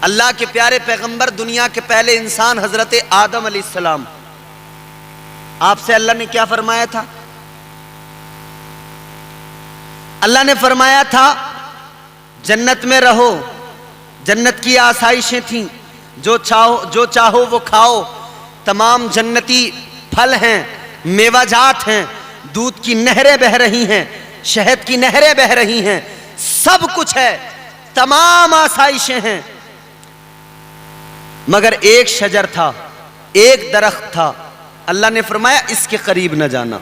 अल्लाह के प्यारे पैगंबर, दुनिया के पहले इंसान हजरत आदम अलैहिस्सलाम, आपसे अल्लाह ने क्या फरमाया था? अल्लाह ने फरमाया था जन्नत में रहो, जन्नत की आसाइशें थीं, जो चाहो वो खाओ, तमाम जन्नती फल हैं, मेवाजात हैं, दूध की नहरें बह रही हैं, शहद की नहरें बह रही हैं, सब कुछ है, तमाम आसाइशें हैं। मगर एक शजर था, एक दरख्त था, अल्लाह ने फरमाया इसके करीब न जाना,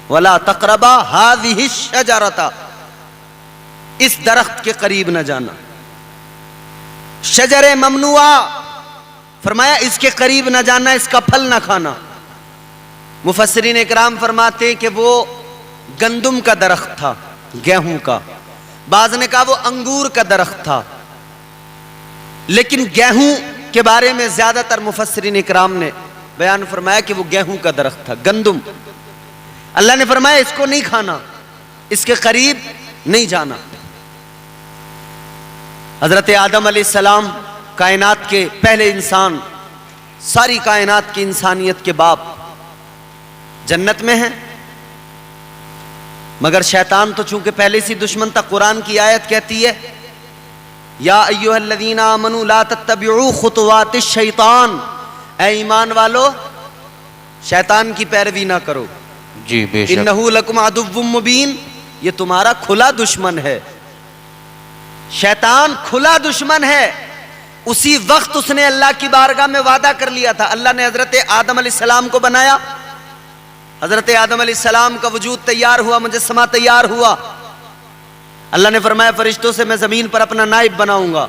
वला तक़रबा हाज़िहि शजरता, इस दरख्त के करीब न जाना। शजरे ममनुआ, फरमाया इसके करीब न जाना, इसका फल न खाना। मुफस्सिरीन इकराम फरमाते कि वो गंदुम का दरख्त था, गेहूं का, बाज़ ने कहा वो अंगूर का दरख्त था, लेकिन गेहूं के बारे में ज्यादातर मुफस्सिरीन इकराम ने बयान फरमाया कि वो गेहूं का दरख्त था, गंदुम। अल्लाह ने फरमाया इसको नहीं खाना, इसके करीब नहीं जाना। हजरत आदम अलैहिस्सलाम कायनात के पहले इंसान, सारी कायनात की इंसानियत के बाप, जन्नत में हैं, मगर शैतान तो चूंकि पहले से दुश्मन था। कुरान की आयत कहती है या अय्युहल्लज़ीना आमनू ला तत्तबिउ खुतवातिश शैतान, ऐ ईमान वालो शैतान की पैरवी ना करो, जी बेशक, इन्नहु लकुम अदुव्वुम मुबीन, ये तुम्हारा खुला दुश्मन है। शैतान खुला दुश्मन है। उसी वक्त उसने अल्लाह की बारगाह में वादा कर लिया था। अल्लाह ने हजरत आदम अलैहिस्सलाम को बनाया, हजरत आदम अलैहिस्सलाम का वजूद तैयार हुआ, मुजस्समा तैयार हुआ। अल्लाह ने फरमाया फरिश्तों से मैं जमीन पर अपना नाइब बनाऊंगा।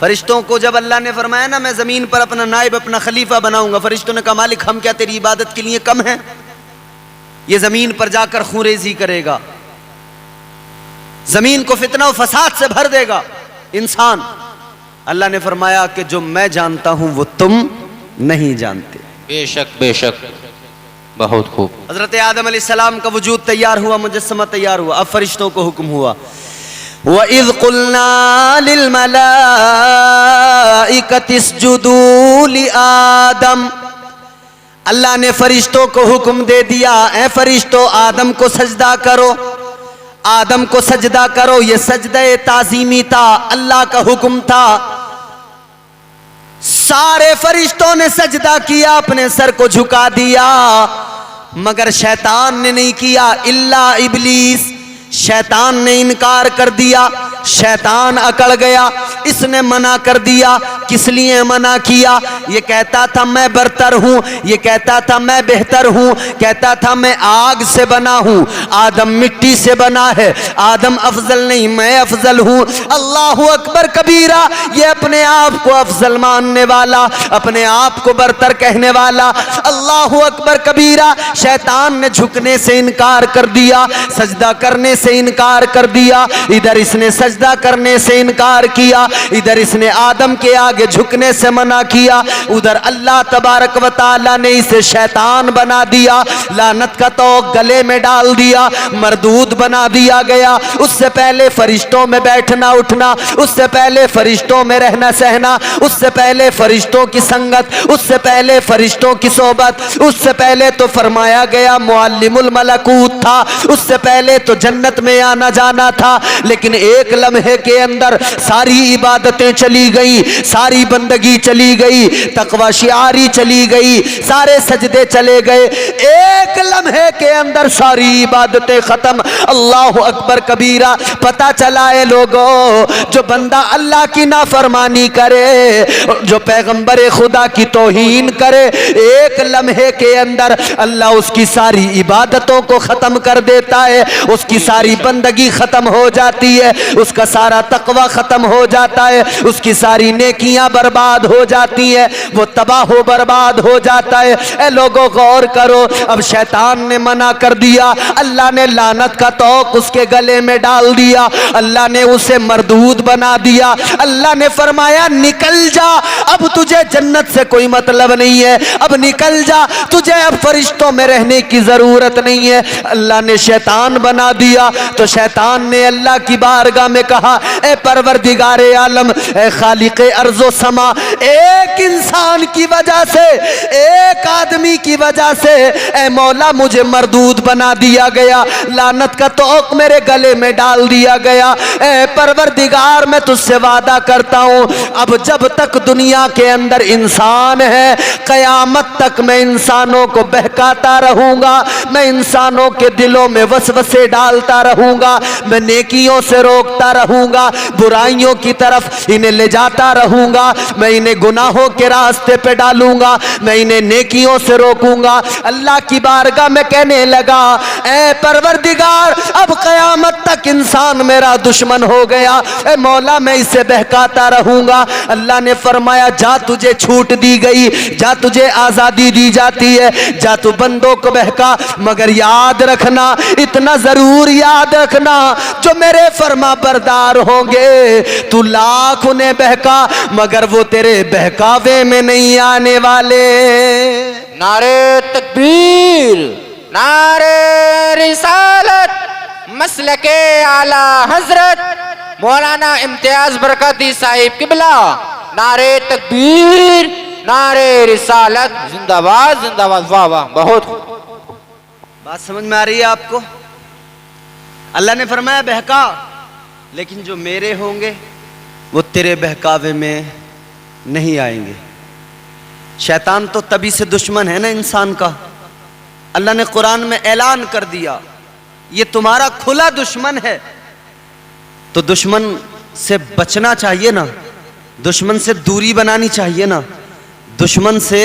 फरिश्तों को जब अल्लाह ने फरमाया ना मैं जमीन पर अपना नाइब, अपना खलीफा बनाऊंगा, फरिश्तों ने कहा मालिक हम क्या तेरी इबादत के लिए कम है? ये जमीन पर जाकर खूंरेजी करेगा, जमीन को फितना और फसाद से भर देगा इंसान। अल्लाह ने फरमाया कि जो मैं जानता हूं वो तुम नहीं जानते। बेशक बेशक, बहुत खूब। हजरत आदम अलैहिस्सलाम का वजूद तैयार हुआ, मुजस्समा तैयार हुआ। अब फरिश्तों को हुक्म हुआ वइज़ क़ुल्ना लिल मलाइकति इसजुदू लि आदम, अल्लाह ने फरिश्तों को हुक्म दे दिया ऐ फरिश्तों आदम को सजदा करो, आदम को सजदा करो। ये सजदे ताज़ीमी था, अल्लाह का हुक्म था। सारे फरिश्तों ने सजदा किया, अपने सर को झुका दिया, मगर शैतान ने नहीं किया। इल्ला इब्लीस, शैतान ने इनकार कर दिया, शैतान अकड़ गया, इसने मना कर दिया। किस लिए मना किया? ये कहता था मैं बरतर हूं, ये कहता था मैं बेहतर हूं, कहता था मैं आग से बना हूं, आदम मिट्टी से बना है, आदम अफजल नहीं मैं अफजल हूं। अल्लाहु अकबर कबीरा, ये अपने आप को अफजल मानने वाला, अपने आप को बरतर कहने वाला। अल्लाहु अकबर कबीरा। शैतान ने झुकने से इनकार कर दिया, सजदा करने से इनकार कर दिया। इधर इसने सजदा करने से इनकार किया, इधर इसने आदम के आगे झुकने से मना किया। उधर अल्लाह तबारक व तआला ने इसे शैतान बना दिया, लानत का तोक गले में डाल दिया, मरदूद बना दिया गया। उससे पहले फरिश्तों में बैठना उठना, उससे पहले फरिश्तों में रहना सहना, उससे पहले फरिश्तों की संगत, उससे पहले फरिश्तों की सोबत, उससे पहले तो फरमाया गया मुअल्लिमुल मलकूत था, उससे पहले तो जन्नत में आना जाना था। लेकिन एक लम्हे के अंदर सारी इबादतें चली गई, सारी बंदगी चली गई, तकवा शियारी चली गई, सारे सजदे चले गए। एक लम्हे के अंदर सारी इबादतें खत्म। अल्लाहु अकबर कबीरा। पता चला है लोगों, जो बंदा अल्लाह की नाफरमानी करे, जो पैगंबर खुदा की तौहीन करे, एक लम्हे के अंदर अल्लाह उसकी सारी इबादतों को खत्म कर देता है, उसकी सारी बंदगी खत्म हो जाती है, उसका सारा तकवा खत्म हो जाता है, उसकी सारी नेकियां बर्बाद हो जाती है, वो तबाह हो बर्बाद हो जाता है। ए लोगों गौर करो, अब शैतान ने मना कर दिया, अल्लाह ने लानत का तोक उसके गले में डाल दिया, अल्लाह ने उसे मरदूद बना दिया। अल्लाह ने फरमाया निकल जा, अब तुझे जन्नत से कोई मतलब नहीं है, अब निकल जा, तुझे अब फरिश्तों में रहने की जरूरत नहीं है। अल्लाह ने शैतान बना दिया। तो शैतान ने अल्लाह की बारगाह में कहा ए परवरदिगारे आलम, ए खालिक अर्ज़ो समा, एक इंसान की वजह से, एक आदमी की वजह से ए मौला मुझे मरदूद बना दिया गया, लानत का तोक मेरे गले में डाल दिया गया। ए परवरदिगार मैं तुझसे वादा करता हूँ, अब जब तक दुनिया के अंदर इंसान है, कयामत तक मैं इंसानों को बहकाता रहूंगा, मैं इंसानों के दिलों में वसवसे डालता रहूंगा, मैं नेकियों से रोकता रहूंगा, बुराइयों की तरफ इन्हें ले जाता रहूंगा, मैं इन्हें गुनाहों के रास्ते पे डालूंगा, मैं इन्हें नेकियों से रोकूंगा। अल्लाह की बारगाह में कहने लगा, ए परवरदिगार अब कयामत तक इंसान मेरा दुश्मन हो गया, ए मौला मैं इसे बहकाता रहूंगा। अल्लाह ने फरमाया, जा तुझे छूट दी गई, जा तुझे आजादी दी जाती है, जा तू बंदों को बहका, मगर याद रखना, इतना जरूर याद रखना, जो मेरे फरमा बरदार होंगे तू लाख उन्हें बहका मगर वो तेरे बहकावे में नहीं आने वाले। नारे तकबीर, नारे रिसालत, मसलके आला हजरत मौलाना इम्तियाज बरकती साहिब किबला। नारे तकबीर, नारे रिसालत, जिंदाबाद जिंदाबाद। वाह वाह, बहुत बात समझ में आ रही है आपको? अल्लाह ने फरमाया बहका, लेकिन जो मेरे होंगे वो तेरे बहकावे में नहीं आएंगे। शैतान तो तभी से दुश्मन है ना इंसान का। अल्लाह ने कुरान में ऐलान कर दिया, ये तुम्हारा खुला दुश्मन है, तो दुश्मन से बचना चाहिए ना, दुश्मन से दूरी बनानी चाहिए ना। दुश्मन से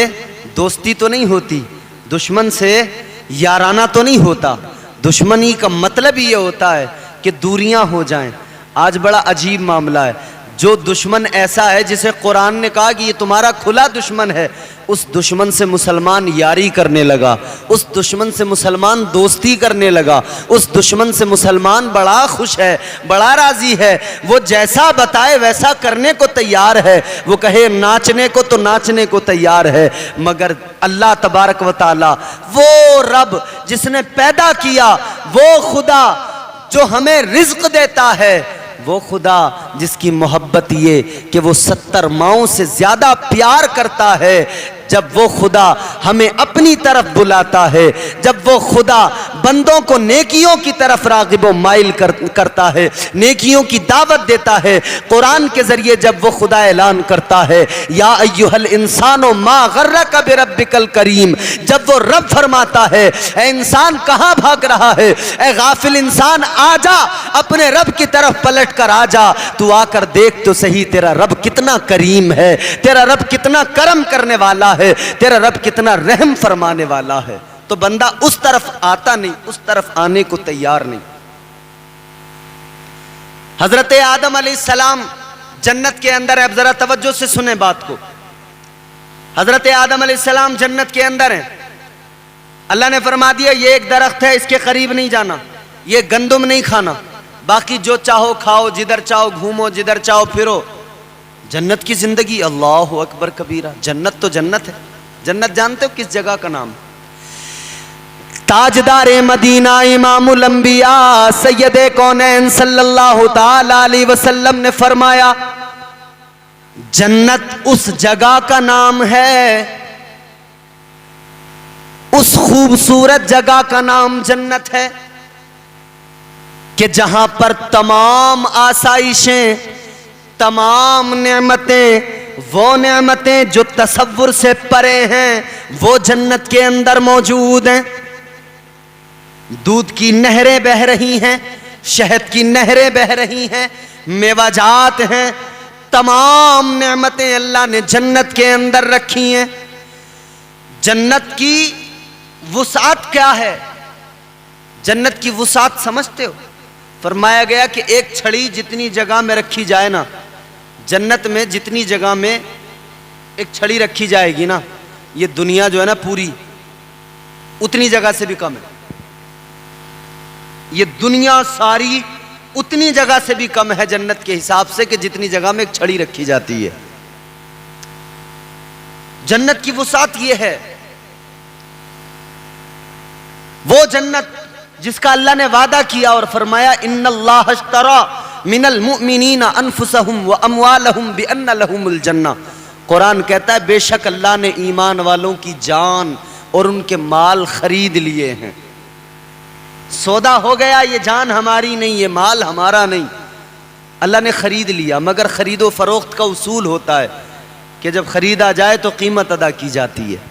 दोस्ती तो नहीं होती, दुश्मन से याराना तो नहीं होता, दुश्मनी का मतलब ये होता है कि दूरियां हो जाएं। आज बड़ा अजीब मामला है, जो दुश्मन ऐसा है जिसे कुरान ने कहा कि ये तुम्हारा खुला दुश्मन है, उस दुश्मन से मुसलमान यारी करने लगा, उस दुश्मन से मुसलमान दोस्ती करने लगा, उस दुश्मन से मुसलमान बड़ा खुश है, बड़ा राजी है, वो जैसा बताए वैसा करने को तैयार है, वो कहे नाचने को तो नाचने को तैयार है। मगर अल्लाह तबारक व ताला, वो रब जिसने पैदा किया, वो खुदा जो हमें रिज्क देता है, वो खुदा जिसकी मोहब्बत ये कि वो 70 माओं से ज्यादा प्यार करता है, जब वो खुदा हमें अपनी तरफ बुलाता है, जब वो खुदा बंदों को नेकियों की तरफ राग़िब व माइल करता है, नेकियों की दावत देता है, कुरान के जरिए जब वो खुदा ऐलान करता है, या अय्युहल इंसानो मा गर्रका बिरब्बिकल करीम, जब वो रब फरमाता है, ए इंसान कहाँ भाग रहा है, ए गाफिल इंसान आजा, अपने रब की तरफ पलट कर आजा, तू आकर देख तो सही तेरा रब कितना करीम है, तेरा रब कितना करम करने वाला है, तेरा रब कितना रहम फरमाने वाला है। तो बंदा उस तरफ आता नहीं, उस तरफ आने को तैयार नहीं। हजरत आदम अलैहिस्सलाम जन्नत के अंदर है। अब जरा तवज्जो से सुने बात को। हजरत आदम अलैहिस्सलाम जन्नत के अंदर है। अल्लाह ने फरमा दिया, ये एक दरख्त है, इसके करीब नहीं जाना, ये गंदुम नहीं खाना, बाकी जो चाहो खाओ, जिधर चाहो घूमो, जिधर चाहो फिरो। जन्नत की जिंदगी, अल्लाह अकबर कबीरा। जन्नत तो जन्नत है। जन्नत जानते हो किस जगह का नाम? ताजदारे मदीना इमामुल अंबिया सैयदे कौनैन सल्लल्लाहु ताला अलैहि वसल्लम ने फरमाया, जन्नत उस जगह का नाम है, उस खूबसूरत जगह का नाम जन्नत है कि जहां पर तमाम आसाइशें, तमाम नेमतें, वो नेमतें जो तसव्वुर से परे हैं, वो जन्नत के अंदर मौजूद हैं। दूध की नहरें बह रही हैं, शहद की नहरें बह रही हैं, मेवाजात हैं, तमाम नेमतें अल्लाह ने जन्नत के अंदर रखी हैं। जन्नत की वुसात क्या है? जन्नत की वुसात समझते हो? फरमाया गया कि एक छड़ी जितनी जगह में रखी जाए ना, जन्नत में जितनी जगह में एक छड़ी रखी जाएगी ना, ये दुनिया जो है ना पूरी, उतनी जगह से भी कम है। ये दुनिया सारी उतनी जगह से भी कम है जन्नत के हिसाब से कि जितनी जगह में एक छड़ी रखी जाती है। जन्नत की वुसात ये है, वो जन्नत जिसका अल्लाह ने वादा किया और फरमाया, इन्नल्लाह अश्तरा मिनल मुमिनीना अनफुसहुम व अमवालहुम बिअन्न लहुमुल जन्नह। कुरान कहता है बेशक अल्लाह ने ईमान वालों की जान और उनके माल खरीद लिए हैं। सौदा हो गया, ये जान हमारी नहीं, ये माल हमारा नहीं, अल्लाह ने खरीद लिया। मगर खरीदो फरोख्त का उसूल होता है कि जब खरीदा जाए तो कीमत अदा की जाती है।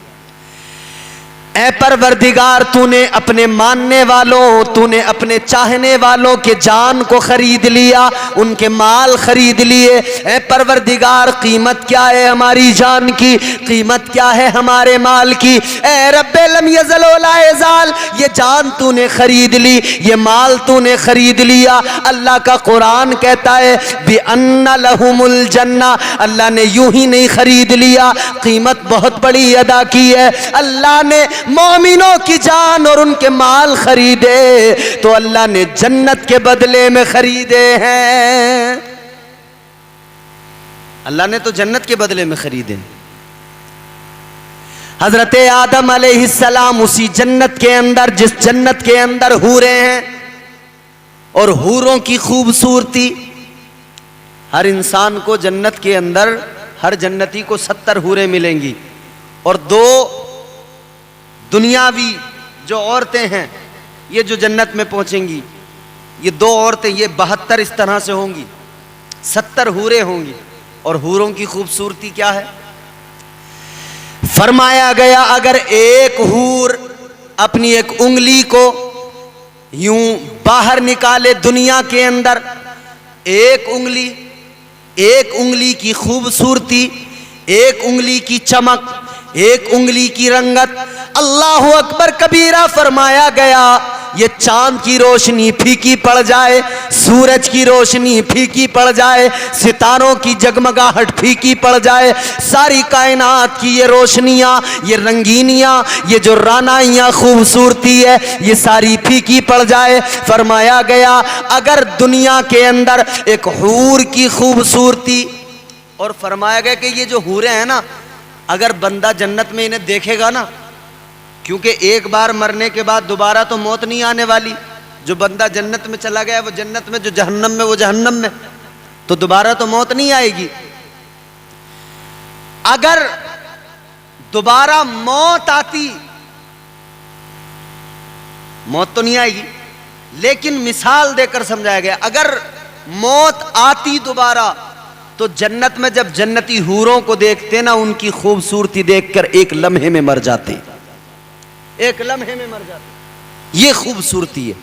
ऐ परवरदिगार, तूने अपने मानने वालों, तूने अपने चाहने वालों के जान को खरीद लिया, उनके माल खरीद लिए। ऐ परवरदिगार, कीमत क्या है हमारी जान की, कीमत क्या है हमारे माल की। ऐ रब्बे लम यज़ल व ला यज़ाल, ये जान तूने खरीद ली, ये माल तूने खरीद लिया। अल्लाह का कुरान कहता है बिअन्न लहुमुल जन्नह, अल्लाह ने यूं ही नहीं खरीद लिया, कीमत बहुत बड़ी अदा की है। अल्लाह ने मोमिनों की जान और उनके माल खरीदे तो अल्लाह ने जन्नत के बदले में खरीदे हैं। अल्लाह ने तो जन्नत के बदले में खरीदे। हजरत आदम अलैहिस्सलाम उसी जन्नत के अंदर, जिस जन्नत के अंदर हूरें हैं और हूरों की खूबसूरती, हर इंसान को जन्नत के अंदर, हर जन्नती को 70 हूरें मिलेंगी और 2 दुनियावी जो औरतें हैं ये जो जन्नत में पहुंचेंगी, ये 2 औरतें, ये 72 इस तरह से होंगी, 70 हूरें होंगी। और हूरों की खूबसूरती क्या है, फरमाया गया अगर एक हूर अपनी एक उंगली को यूं बाहर निकाले दुनिया के अंदर, एक उंगली की खूबसूरती, एक उंगली की चमक, एक उंगली की रंगत, अल्लाहु अकबर कबीरा, फरमाया गया ये चांद की रोशनी फीकी पड़ जाए, सूरज की रोशनी फीकी पड़ जाए, सितारों की जगमगाहट फीकी पड़ जाए, सारी कायनात की ये रोशनियां, ये रंगीनियां, ये जो रानाइयां खूबसूरती है, ये सारी फीकी पड़ जाए। फरमाया गया अगर दुनिया के अंदर एक हूर की खूबसूरती, और फरमाया गया कि ये जो हूरें हैं ना, अगर बंदा जन्नत में इन्हें देखेगा ना, क्योंकि एक बार मरने के बाद दोबारा तो मौत नहीं आने वाली, जो बंदा जन्नत में चला गया वो जन्नत में, जो जहन्नम में वो जहन्नम में, तो दोबारा तो मौत नहीं आएगी। अगर दोबारा मौत आती, मौत तो नहीं आएगी, लेकिन मिसाल देकर समझाया गया अगर मौत आती दोबारा तो जन्नत में जब जन्नती हूरों को देखते ना, उनकी खूबसूरती देखकर एक लम्हे में मर जाते, एक लम्हे में मर जाते। ये खूबसूरती है।